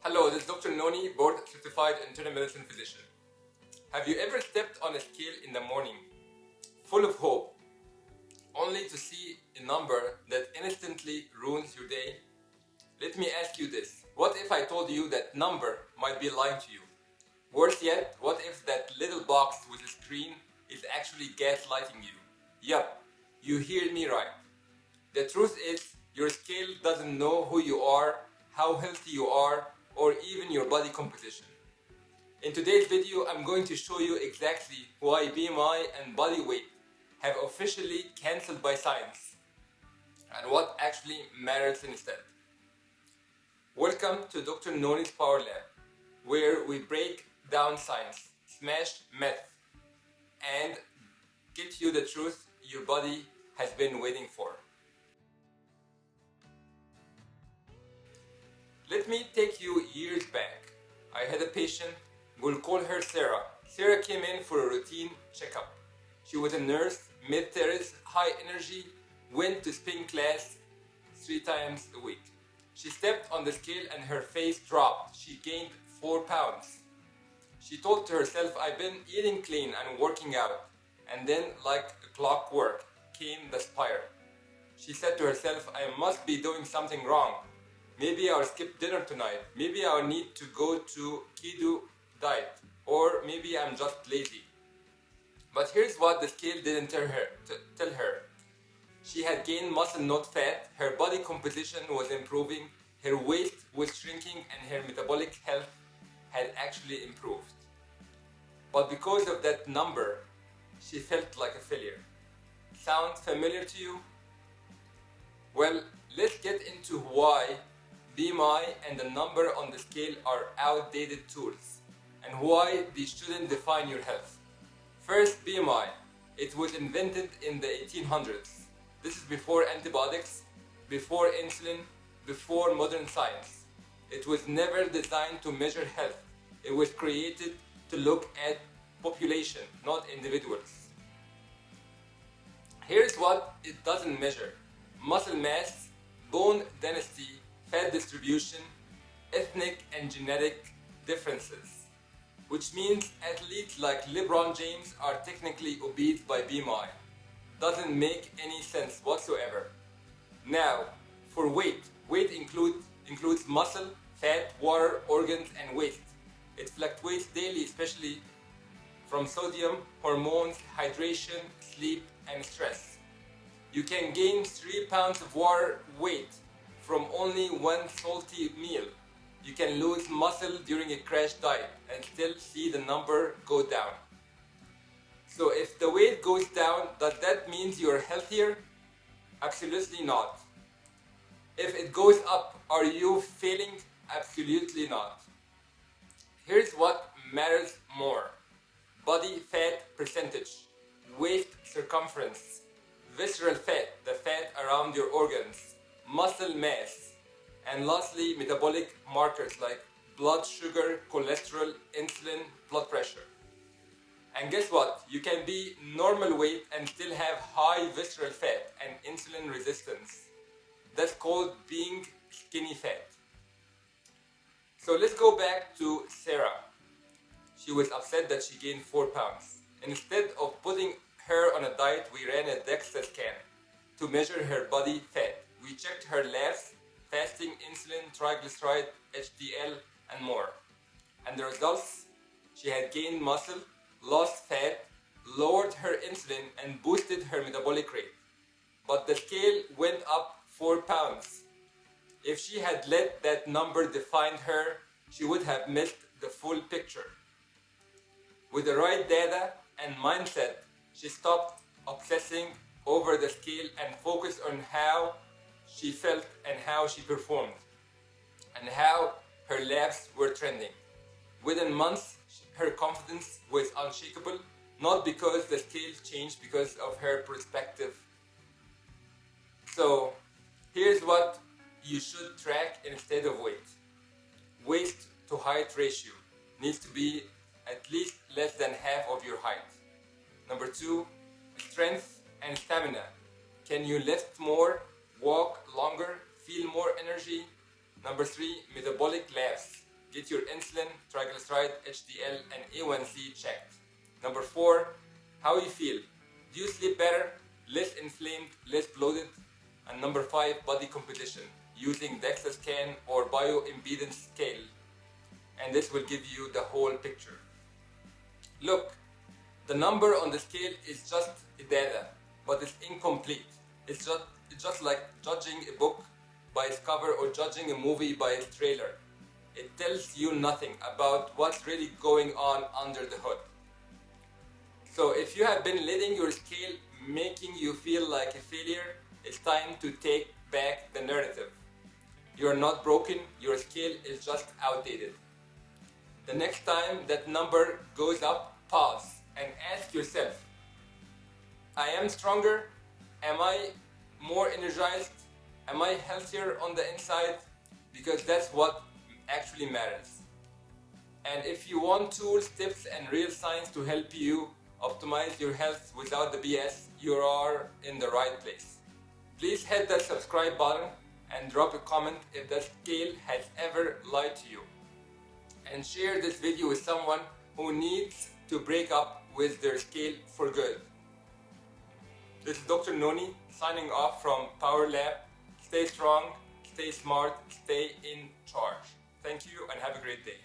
Hello, this is Dr. Nony, board certified internal medicine physician. Have you ever stepped on a scale in the morning, full of hope, only to see a number that instantly ruins your day? Let me ask you this. What if I told you that number might be lying to you? Worse yet, what if that little box with a screen is actually gaslighting you? Yup, you hear me right. The truth is, your scale doesn't know who you are, how healthy you are, or even your body composition. In today's video, I'm going to show you exactly why BMI and body weight have officially cancelled by science and what actually matters instead. Welcome to Dr. Nony's Power Lab, where we break down science, smash myth, and get you the truth your body has been waiting for. Let me take you years back. I had a patient, we'll call her Sarah. Sarah came in for a routine checkup. She was a nurse, mid-30s, high energy, went to spin class 3 times a week. She stepped on the scale and her face dropped. She gained 4 pounds. She told to herself, I've been eating clean and working out. And then, like a clockwork, came the spire. She said to herself, I must be doing something wrong. Maybe I'll skip dinner tonight. Maybe I'll need to go to keto diet. Or maybe I'm just lazy. But here's what the scale didn't tell her. She had gained muscle, not fat. Her body composition was improving. Her waist was shrinking and her metabolic health had actually improved. But because of that number, she felt like a failure. Sound familiar to you? Well, let's get into why BMI and the number on the scale are outdated tools and why they shouldn't define your health. First, BMI. It was invented in the 1800s. This is before antibiotics, before insulin, before modern science. It was never designed to measure health. It was created to look at population, not individuals. Here's what it doesn't measure: muscle mass, bone density, fat distribution, ethnic and genetic differences. Which means athletes like LeBron James are technically obese by BMI. Doesn't make any sense whatsoever. Now, for weight. Weight includes muscle, fat, water, organs, and waste. It fluctuates daily, especially from sodium, hormones, hydration, sleep, and stress. You can gain 3 pounds of water weight from only one salty meal. You can lose muscle during a crash diet and still see the number go down. So if the weight goes down, does that mean you're healthier? Absolutely not. If it goes up, are you failing? Absolutely not. Here's what matters more: body fat percentage, waist circumference, visceral fat, the fat around your organs, muscle mass, and lastly, metabolic markers like blood sugar, cholesterol, insulin, blood pressure. And guess what? You can be normal weight and still have high visceral fat and insulin resistance. That's called being skinny fat. So let's go back to Sarah. She was upset that she gained 4 pounds. Instead of putting her on a diet, we ran a DEXA scan to measure her body fat. We checked her labs, fasting, insulin, triglyceride, HDL, and more. And the results? She had gained muscle, lost fat, lowered her insulin, and boosted her metabolic rate. But the scale went up 4 pounds. If she had let that number define her, she would have missed the full picture. With the right data and mindset, she stopped obsessing over the scale and focused on how she felt and how she performed and how her labs were trending. Within months, her confidence was unshakable, not because the scale changed, because of her perspective. So here's what you should track instead of weight. Waist to height ratio needs to be at least less than half of your height. Number 2, strength and stamina. Can you lift more, walk longer, feel more energy? Number 3, metabolic labs. get your insulin, triglyceride, HDL, and A1C checked. Number 4, how you feel. Do you sleep better, less inflamed, less bloated? And number 5, body composition, using DEXA scan or bioimpedance scale. And this will give you the whole picture. Look, the number on the scale is just data, but it's incomplete. It's just like judging a book by its cover or judging a movie by its trailer. It tells you nothing about what's really going on under the hood. So if you have been letting your scale making you feel like a failure, it's time to take back the narrative. You're not broken, your scale is just outdated. The next time that number goes up, pause and ask yourself, I am stronger? Am I more energized? Am I healthier on the inside? Because that's what actually matters. And if you want tools, tips, and real science to help you optimize your health without the BS, you are in the right place. Please hit that subscribe button and drop a comment if the scale has ever lied to you. And share this video with someone who needs to break up with their scale for good. This is Dr. Nony signing off from Power Lab. Stay strong, stay smart, stay in charge. Thank you and have a great day.